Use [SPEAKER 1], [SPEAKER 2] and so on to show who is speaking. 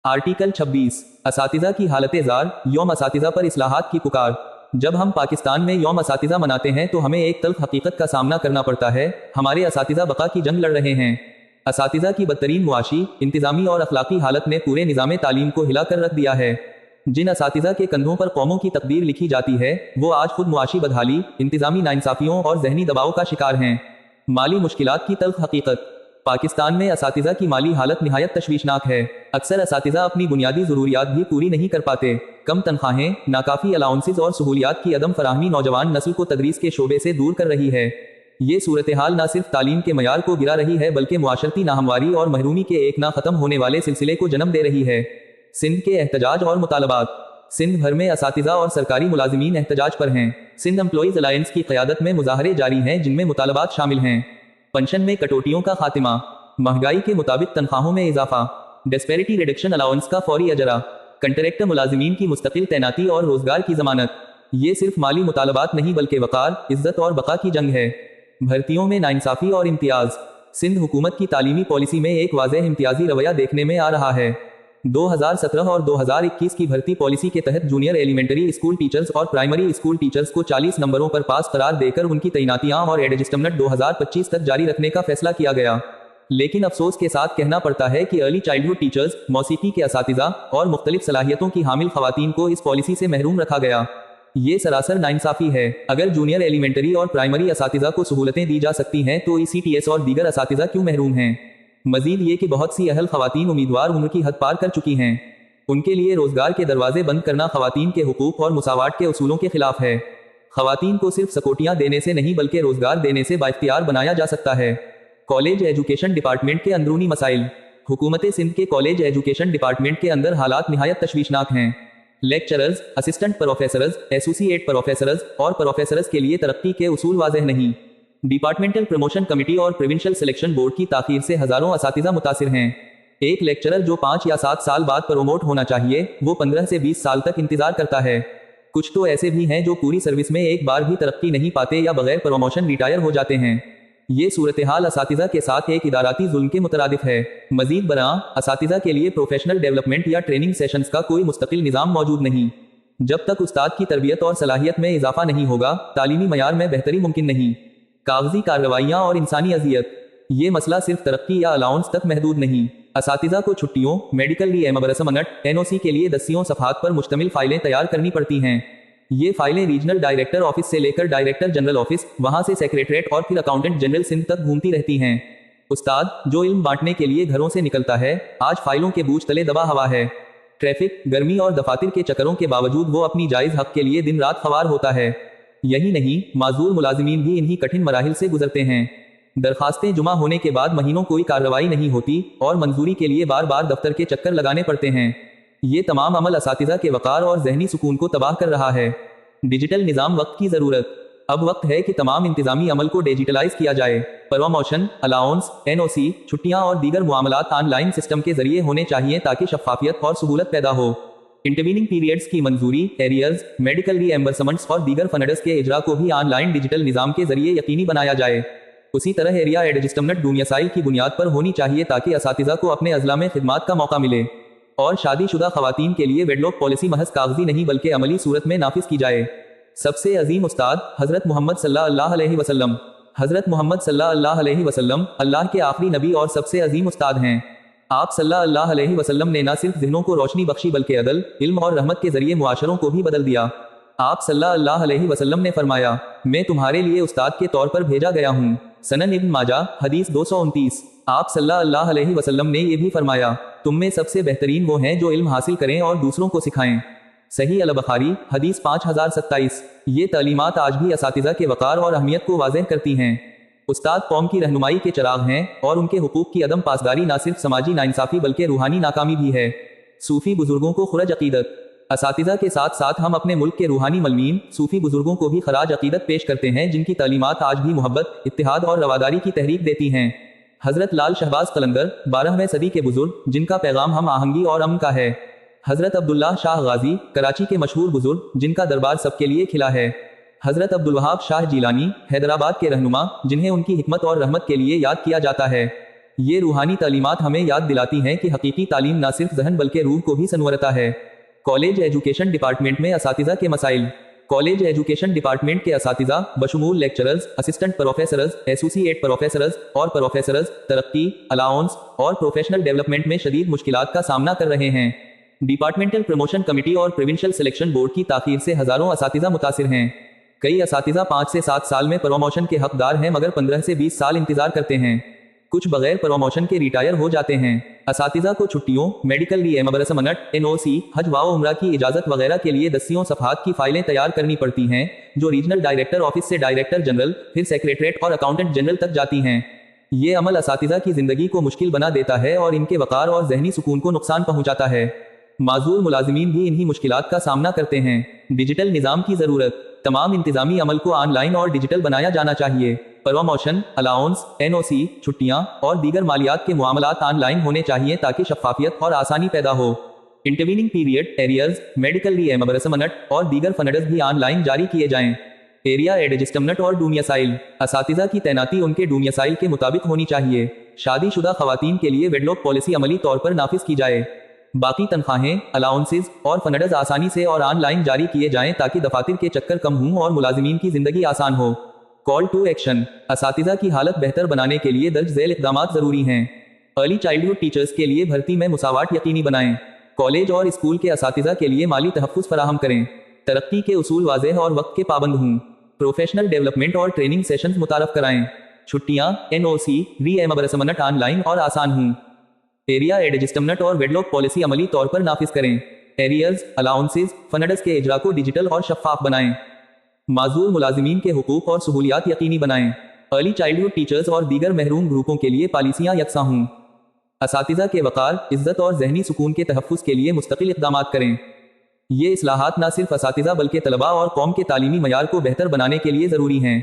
[SPEAKER 1] Article 26 असातिज़ा की हालत-ए-ज़ार, यौम असातिज़ा पर इस्लाहात की पुकार। जब हम पाकिस्तान में यौम असातिज़ा मनाते हैं तो हमें एक तल्ख हकीकत का सामना करना पड़ता है, हमारे असातिज़ा बका की जंग लड़ रहे हैं। असातिज़ा की बदतरीन मुआशी, इंतज़ामी और अखलाकी हालत ने पूरे निज़ाम तालीम को हिला कर रख दिया है। जिन असातिज़ा के कंधों पर कौमों की तकदीर लिखी जाती है, वो आज खुद मुआशी बदहाली, इंतज़ामी नाइंसाफियों और जहनी दबाव का शिकार हैं। माली मुश्किलात की तल्ख हकीकत। पाकिस्तान में असातिज़ा की माली हालत निहायत तशवीशनाक है। अक्सर असातिज़ा अपनी बुनियादी ज़रूरियात भी पूरी नहीं कर पाते। कम तनख्वाहें, नाकाफ़ी अलाउंसेस और सहूलियात की अदम फराहमी नौजवान नस्ल को तदरीस के शोबे से दूर कर रही है। ये सूरत हाल न सिर्फ तालीम के मयार को गिरा रही है बल्कि मुआशरती नाहमवारी और महरूमी के एक ना ख़त्म होने वाले सिलसिले को जन्म दे रही है। सिंध के एहतजाज और मुतालबात। सिंध भर में असातिज़ा और सरकारी मुलाजिमीन एहतजाज पर हैं। सिंध एम्प्लॉइज अलायंस की क़यादत में मुजाहरे जारी हैं जिनमें मुतालबात शामिल हैं। पेंशन में कटौतियों का खात्मा, महंगाई के मुताबिक तनख्वाहों में इजाफा, डिस्पैरिटी रिडक्शन अलाउंस का फौरी अजरा, कंट्रैक्टर मुलाजिमीन की मुस्तकिल तैनाती और रोजगार की जमानत। ये सिर्फ माली मुतालबात नहीं बल्कि वकार, इज्जत और बका की जंग है। भर्तियों में नाइंसाफी और इम्तियाज। सिंध हुकूमत की तालीमी पॉलिसी में एक वाज़ेह इम्तियाजी रवैया देखने में आ रहा है। 2017 और 2021 की भर्ती पॉलिसी के तहत जूनियर एलिमेंटरी स्कूल टीचर्स और प्राइमरी स्कूल टीचर्स को 40 नंबरों पर पास करार देकर उनकी तैनातियां और एडजस्टमेंट 2025 तक जारी रखने का फैसला किया गया। लेकिन अफसोस के साथ कहना पड़ता है कि अर्ली चाइल्डहुड टीचर्स, मौसीकी के असातिज़ा और मुख्तलिफ सलाहियतों की हामिल खवातीन को इस पॉलिसी से महरूम रखा गया। ये सरासर नाइंसाफी है। अगर जूनियर एलिमेंटरी और प्राइमरी असातिज़ा को सहूलतें दी जा सकती हैं तो ECTS और दीगर असातिज़ा क्यों महरूम हैं? मजीद ये कि बहुत सी अहल खवातीन उम्मीदवार उम्र की हद पार कर चुकी हैं। उनके लिए रोजगार के दरवाजे बंद करना खवातीन के हुकूक और मुसावाट के उसूलों के खिलाफ है। खवातीन को सिर्फ सकोटियां देने से नहीं बल्कि रोजगार देने से बाइख्तियार बनाया जा सकता है। कॉलेज एजुकेशन डिपार्टमेंट के अंदरूनी मसाइल। हुकूमत सिंध के कॉलेज एजुकेशन डिपार्टमेंट के अंदर हालात निहायत तशवीशनाक हैं। Lecturers, assistant professors, associate professors और प्रोफेसर्स के लिए तरक्की के उसूल वाज़ेह नहीं। डिपार्टमेंटल प्रमोशन कमेटी और प्रोविंशियल सिलेक्शन बोर्ड की ताखीर से हजारों असातिज़ा मुतासिर हैं। एक लेक्चरर जो 5 या 7 साल बाद प्रमोट होना चाहिए, वो 15 से 20 साल तक इंतजार करता है। कुछ तो ऐसे भी हैं जो पूरी सर्विस में एक बार भी तरक्की नहीं पाते या बगैर प्रमोशन रिटायर हो जाते हैं। ये सूरत हाल असातिज़ा के साथ एक इदाराती जुल्म के मुतरादिफ है। मजीद बरां, असातिज़ा के लिए प्रोफेशनल डेवलपमेंट या ट्रेनिंग सेशंस का कोई मुस्तकिल निज़ाम मौजूद नहीं। जब तक उस्ताद की तरबियत और सलाहियत में इजाफा नहीं होगा, तालीमी मयार में बेहतरी मुमकिन नहीं। कागजी कार्रवाइयाँ और इंसानी अजियत। ये मसला सिर्फ तरक्की या अलाउंस तक महदूद नहीं। असातिज़ा को छुट्टियों, मेडिकल रिएम्बर्समेंट, NOC के लिए 10 सफ़हात पर मुश्तमिल फाइलें तैयार करनी पड़ती हैं। ये फाइलें रीजनल डायरेक्टर ऑफिस से लेकर डायरेक्टर जनरल ऑफिस, वहां से सेक्रेटरीट और फिर अकाउंटेंट जनरल सिंध तक घूमती रहती हैं। उस्ताद, जो इल्म बांटने के लिए घरों से निकलता है, आज फाइलों के बूझ तले दबा हवा है। ट्रैफिक, गर्मी और दफातर के चक्करों के बावजूद वो अपनी जायज हक के लिए दिन रात खवार होता है। यही नहीं, माजूर मुलाजिमीन भी इन्हीं कठिन मराहिल से गुजरते हैं। दरखास्तें जुमा होने के बाद महीनों कोई कार्रवाई नहीं होती और मंजूरी के लिए बार बार दफ्तर के चक्कर लगाने पड़ते हैं। ये तमाम अमल असातिज़ा के वकार और जहनी सुकून को तबाह कर रहा है। डिजिटल निज़ाम वक्त की ज़रूरत। अब वक्त है कि तमाम इंतज़ामी अमल को डिजिटलाइज किया जाए। प्रमोशन, अलाउंस, NOC, छुट्टियां और दीगर मुआमलात ऑनलाइन सिस्टम के जरिए होने चाहिए ताकि शफाफियत और सहूलत पैदा हो। इंटरवीनिंग पीरियड्स की मंजूरी, एरियर्स, मेडिकल रिएम्बर्समेंट्स और दीगर फंड्स के इजरा को भी ऑनलाइन डिजिटल निज़ाम के जरिए यकीनी बनाया जाए। उसी तरह एरिया एडजस्टमेंट दुनियासाइल की बुनियाद पर होनी चाहिए ताकि असातिज़ा को अपने अजला में खिदमात का मौका मिले। और शादीशुदा खवातीन के लिए वेडलॉक पॉलिसी महज कागजी नहीं बल्कि अमली सूरत में नाफिज की जाए। सबसे अजीम उस्ताद हज़रत मोहम्मद सल्लल्लाहु अलैहि वसल्लम। हज़रत मोहम्मद सल्लल्लाहु अलैहि वसल्लम अल्लाह के आखिरी नबी और सबसे अजीम उस्ताद हैं। आप सल्लल्लाहु अलैहि वसल्लम ने न सिर्फ ज़हनों को रोशनी बख्शी बल्कि अदल, इल्म और रहमत के जरिए मुआशरों को भी बदल दिया। आप सल्लल्लाहु अलैहि वसल्लम ने फरमाया, मैं तुम्हारे लिए उस्ताद के तौर पर भेजा गया हूँ। सनन इब्न माजा, हदीस 229। आप सल्लल्लाहु अलैहि वसल्लम ने यह भी फरमाया, तुम में सबसे बेहतरीन वो हैं जो इल्म हासिल करें और दूसरों को सिखाएं। सही अल-बुखारी, हदीस 5027। ये तालीमात आज भी असातिज़ा के वकार और अहमियत को वाज़ेह करती हैं। उस्ताद कौम की रहनुमाई के चराग हैं और उनके हुकूक की अदम पासदारी न सिर्फ समाजी नाइंसाफी बल्कि रूहानी नाकामी भी है। सूफी बुजुर्गों को खुरज अकीदत। असातिज़ा के साथ साथ हम अपने मुल्क के रूहानी मलमीन, सूफी बुजुर्गों को भी खराज अकीदत पेश करते हैं जिनकी तालीमात आज भी मोहब्बत, इत्तिहाद और रवादारी की तहरीक देती हैं। हज़रत लाल शहबाज कलंदर, 12वीं सदी के बुजुर्ग, जिनका पैगाम हम आहंगी और अमन का है। हज़रत अब्दुल्लाह शाह गाजी, कराची के मशहूर बुजुर्ग, जिनका दरबार सबके लिए खिला है। हज़रत अब्दुल वहाब शाह जीलानी, हैदराबाद के रहनुमा, जिन्हें उनकी हिकमत और रहमत के लिए याद किया जाता है। یہ روحانی تعلیمات ہمیں یاد دلاتی ہیں کہ حقیقی تعلیم نہ صرف ذہن بلکہ روح کو بھی سنورتا ہے۔ کالج ایجوکیشن ڈپارٹمنٹ میں اساتذہ کے مسائل۔ کالج ایجوکیشن ڈپارٹمنٹ کے اساتذہ بشمول لیکچررز، اسسٹنٹ پروفیسرز، ایسوسی ایٹ پروفیسرز اور پروفیسرز ترقی، الاؤنس اور پروفیشنل ڈیولپمنٹ میں شدید مشکلات کا سامنا کر رہے ہیں۔ ڈپارٹمنٹل پروموشن کمیٹی اور پروونشل سلیکشن بورڈ کی تاخیر سے ہزاروں اساتذہ متاثر ہیں۔ کئی اساتذہ 5 سے 7 سال میں پروموشن کے حقدار ہیں مگر 15 سے 20 سال انتظار کرتے ہیں۔ کچھ بغیر پروموشن کے ریٹائر ہو جاتے ہیں۔ اساتذہ کو چھٹیوں، میڈیکل ریمبرسمنٹ، NOC، حج و عمرہ کی اجازت وغیرہ کے لیے دسیوں صفحات کی فائلیں تیار کرنی پڑتی ہیں جو ریجنل ڈائریکٹر آفس سے ڈائریکٹر جنرل، پھر سیکریٹریٹ اور اکاؤنٹنٹ جنرل تک جاتی ہیں۔ یہ عمل اساتذہ کی زندگی کو مشکل بنا دیتا ہے اور ان کے وقار اور ذہنی سکون کو نقصان پہنچاتا ہے۔ معذور ملازمین بھی انہی مشکلات کا سامنا کرتے ہیں۔ ڈیجیٹل نظام کی ضرورت۔ تمام انتظامی عمل کو آن لائن اور ڈیجیٹل بنایا جانا چاہیے۔ پروموشن، الاؤنس، NOC، چھٹیاں اور دیگر مالیات کے معاملات آن لائن ہونے چاہیے تاکہ شفافیت اور آسانی پیدا ہو۔ انٹروننگ پیریڈ، ایریئرز، میڈیکل ریمبرسمنٹ اور دیگر فنڈز بھی آن لائن جاری کیے جائیں۔ ایریا ایڈجسٹمنٹ اور ڈومیسائل۔ اساتذہ کی تعیناتی ان کے ڈومیسائل کے مطابق ہونی چاہیے۔ شادی شدہ خواتین کے لیے ویڈلاک پالیسی عملی طور پر نافذ کی جائے۔ باقی تنخواہیں، الاؤنسز اور فنڈز آسانی سے اور آن لائن جاری کیے جائیں تاکہ دفاتر کے چکر کم ہوں اور ملازمین کی زندگی آسان ہو۔ Call to action. اساتذہ کی حالت بہتر بنانے کے لیے درج ذیل اقدامات ضروری ہیں۔ ارلی چائلڈہڈ ٹیچرز کے لیے بھرتی میں مساوات یقینی بنائیں۔ کالج اور اسکول کے اساتذہ کے لیے مالی تحفظ فراہم کریں۔ ترقی کے اصول واضح اور وقت کے پابند ہوں۔ پروفیشنل ڈیولپمنٹ اور ٹریننگ سیشنز متعارف کرائیں۔ چھٹیاں، NOC، ریمبرسمنٹ آن لائن اور آسان ہوں۔ ایریا ایڈجسٹمنٹ اور ویڈلاک پالیسی عملی طور پر نافذ کریں۔ ایریئرز، الاؤنسز، فنڈز کے اجرا کو ڈیجیٹل اور شفاف بنائیں۔ معذور ملازمین کے حقوق اور سہولیات یقینی بنائیں۔ ارلی چائلڈہڈ ٹیچرز اور دیگر محروم گروپوں کے لیے پالیسیاں یکساں ہوں۔ اساتذہ کے وقار، عزت اور ذہنی سکون کے تحفظ کے لیے مستقل اقدامات کریں۔ یہ اصلاحات نہ صرف اساتذہ بلکہ طلباء اور قوم کے تعلیمی معیار کو بہتر بنانے کے لیے ضروری ہیں۔